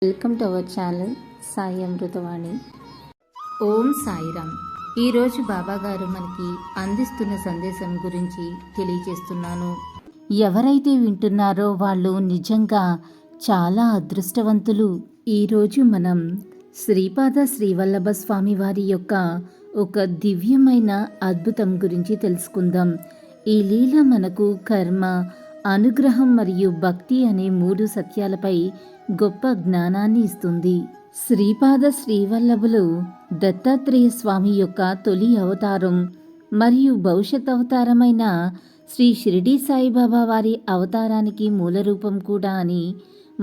Welcome to our channel Sai Amritavani. ఓం సాయిరామ్. ఈరోజు బాబా గారు మనకి అందిస్తున్న సందేశం గురించి తెలియజేస్తున్నాను. ఎవరైతే వింటున్నారో వాళ్ళు నిజంగా చాలా అదృష్టవంతులు. ఈరోజు మనం శ్రీపాద శ్రీవల్లభ స్వామి వారి యొక్క ఒక దివ్యమైన అద్భుతం గురించి తెలుసుకుందాం. ఈ లీల మనకు కర్మ, అనుగ్రహం మరియు భక్తి అనే 3 సత్యాలపై గొప్ప జ్ఞానాన్ని ఇస్తుంది. శ్రీపాద శ్రీవల్లభులు దత్తాత్రేయ స్వామి యొక్క తొలి అవతారం మరియు భవిష్యత్ అవతారమైన శ్రీ షిరిడి సాయిబాబా వారి అవతారానికి మూలరూపం కూడా అని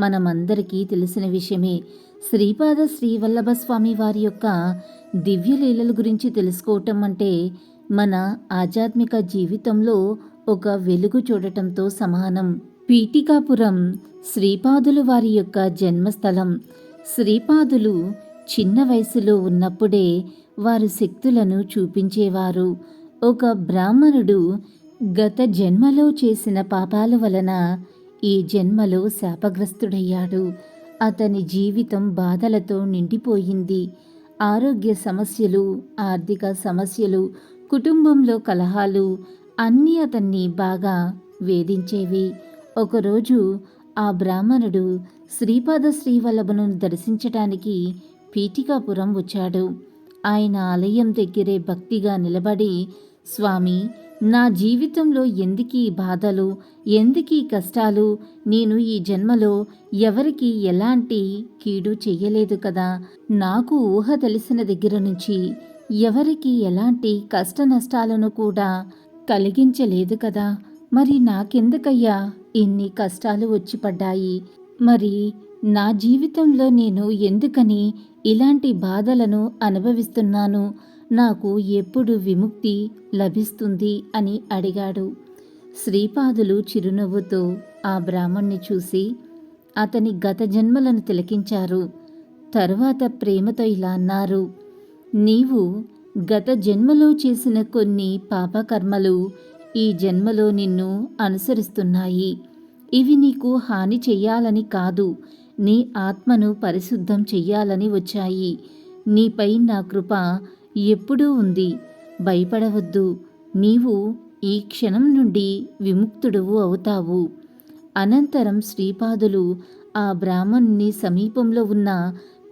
మనమందరికీ తెలిసిన విషయమే. శ్రీపాద శ్రీవల్లభ స్వామి వారి యొక్క దివ్యలీలల గురించి తెలుసుకోవటం అంటే మన ఆధ్యాత్మిక జీవితంలో ఒక వెలుగు చూడటంతో సమానం. పీఠికాపురం శ్రీపాదులు వారి యొక్క జన్మస్థలం. శ్రీపాదులు చిన్న వయసులో ఉన్నప్పుడే వారు శక్తులను చూపించేవారు. ఒక బ్రాహ్మణుడు గత జన్మలో చేసిన పాపాల వలన ఈ జన్మలో శాపగ్రస్తుడయ్యాడు. అతని జీవితం బాధలతో నిండిపోయింది. ఆరోగ్య సమస్యలు, ఆర్థిక సమస్యలు, కుటుంబంలో కలహాలు అన్నీ అతన్ని బాగా వేధించేవి. ఒకరోజు ఆ బ్రాహ్మణుడు శ్రీపాద శ్రీవల్లభను దర్శించటానికి పీఠికాపురం వచ్చాడు. ఆయన ఆలయం దగ్గరే భక్తిగా నిలబడి, స్వామి, నా జీవితంలో ఎందుకీ బాధలు, ఎందుకీ కష్టాలు? నేను ఈ జన్మలో ఎవరికి ఎలాంటి కీడు చెయ్యలేదు కదా. నాకు ఊహ తెలిసిన దగ్గర నుంచి ఎవరికి ఎలాంటి కష్ట నష్టాలను కూడా కలిగించలేదు కదా. మరి నాకెందుకయ్యా ఇన్ని కష్టాలు వచ్చి పడ్డాయి? మరి నా జీవితంలో నేను ఎందుకని ఇలాంటి బాధలను అనుభవిస్తున్నాను? నాకు ఎప్పుడు విముక్తి లభిస్తుంది అని అడిగాడు. శ్రీపాదులు చిరునవ్వుతో ఆ బ్రాహ్మణ్ణి చూసి అతని గత జన్మలను తిలకించారు. తరువాత ప్రేమతో ఇలా అన్నారు, నీవు గత జన్మలో చేసిన కొన్ని పాపకర్మలు ఈ జన్మలో నిన్ను అనుసరిస్తున్నాయి. ఇవి నీకు హాని చెయ్యాలని కాదు, నీ ఆత్మను పరిశుద్ధం చెయ్యాలని వచ్చాయి. నీపై నా కృప ఎప్పుడూ ఉంది. భయపడవద్దు. నీవు ఈ క్షణం నుండి విముక్తుడవు అవుతావు. అనంతరం శ్రీపాదులు ఆ బ్రాహ్మణుని సమీపంలో ఉన్న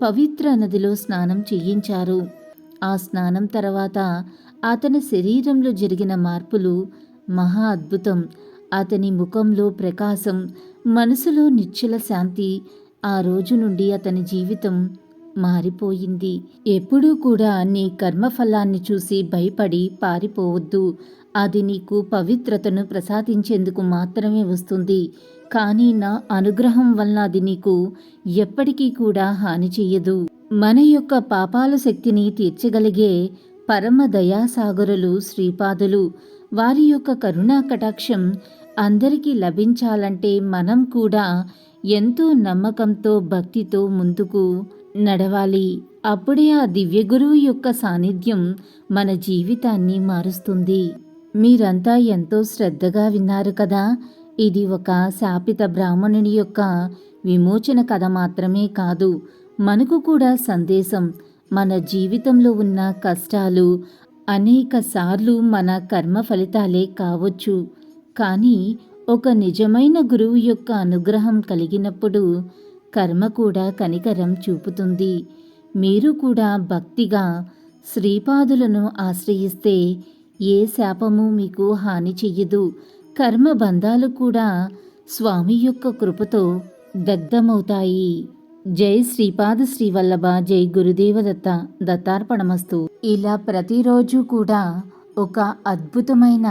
పవిత్ర నదిలో స్నానం చేయించారు. ఆ స్నానం తర్వాత అతని శరీరంలో జరిగిన మార్పులు మహా అద్భుతం. అతని ముఖంలో ప్రకాశం, మనసులో నిశ్చల శాంతి. ఆ రోజు నుండి అతని జీవితం మారిపోయింది. ఎప్పుడూ కూడా నీ కర్మఫలాన్ని చూసి భయపడి పారిపోవద్దు. అది నీకు పవిత్రతను ప్రసాదించేందుకు మాత్రమే వస్తుంది. కానీ నా అనుగ్రహం వలన అది నీకు ఎప్పటికీ కూడా హాని చెయ్యదు. మన యొక్క పాపాల శక్తిని తీర్చగలిగే పరమ దయాసాగరులు శ్రీపాదులు. వారి యొక్క కరుణా కటాక్షం అందరికీ లభించాలంటే మనం కూడా ఎంతో నమ్మకంతో, భక్తితో ముందుకు నడవాలి. అప్పుడే ఆ దివ్య గురువు యొక్క సాన్నిధ్యం మన జీవితాన్ని మారుస్తుంది. మీరంతా ఎంతో శ్రద్ధగా విన్నారు కదా. ఇది ఒక శాపిత బ్రాహ్మణుని యొక్క విమోచన కథ మాత్రమే కాదు, మనకు కూడా సందేశం. మన జీవితంలో ఉన్న కష్టాలు అనేక సార్లు మన కర్మ ఫలితాలే కావచ్చు. కానీ ఒక నిజమైన గురువు యొక్క అనుగ్రహం కలిగినప్పుడు కర్మ కూడా కనికరం చూపుతుంది. మీరు కూడా భక్తిగా శ్రీపాదులను ఆశ్రయిస్తే ఏ శాపము మీకు హాని చెయ్యదు. కర్మ బంధాలు కూడా స్వామి యొక్క కృపతో దగ్ధమవుతాయి. జై శ్రీపాద శ్రీవల్లభ, జై గురుదేవ దత్త. దత్తార్పణమస్తు. ఇలా ప్రతిరోజు కూడా ఒక అద్భుతమైన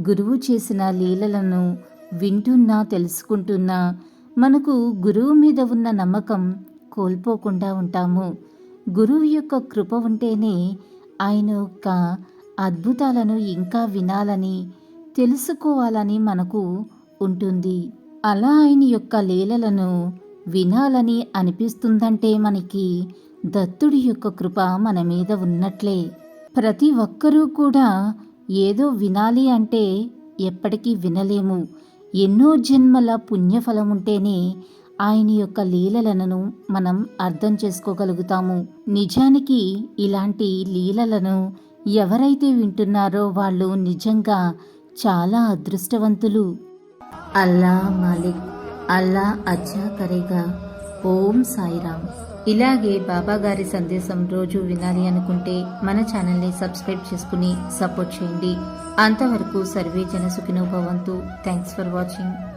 గురువు చేసిన లీలలను వింటున్నా, తెలుసుకుంటున్నా మనకు గురువు మీద ఉన్న నమ్మకం కోల్పోకుండా ఉంటాము. గురువు యొక్క కృప ఉంటేనే ఆయన యొక్క అద్భుతాలను ఇంకా వినాలని, తెలుసుకోవాలని మనకు ఉంటుంది. అలా ఆయన యొక్క లీలలను వినాలని అనిపిస్తుందంటే మనకి దత్తుడి యొక్క కృప మన మీద ఉన్నట్లే. ప్రతి ఒక్కరూ కూడా ఏదో వినాలి అంటే ఎప్పటికీ వినలేము. ఎన్నో జన్మల పుణ్యఫలం ఉంటేనే ఆయన యొక్క లీలలను మనం అర్థం చేసుకోగలుగుతాము. నిజానికి ఇలాంటి లీలలను ఎవరైతే వింటున్నారో వాళ్ళు నిజంగా చాలా అదృష్టవంతులు. అల్లా మాలిక్, అల్లా అచ్చా కరేగా. ఓం సాయిరామ్. ఇలాగే బాబా గారి సందేశం రోజు వినాలి అనుకుంటే మన ఛానల్ని సబ్స్క్రైబ్ చేసుకుని సపోర్ట్ చేయండి. అంతవరకు సర్వే జన సుఖినో భవంతు. Thanks for watching.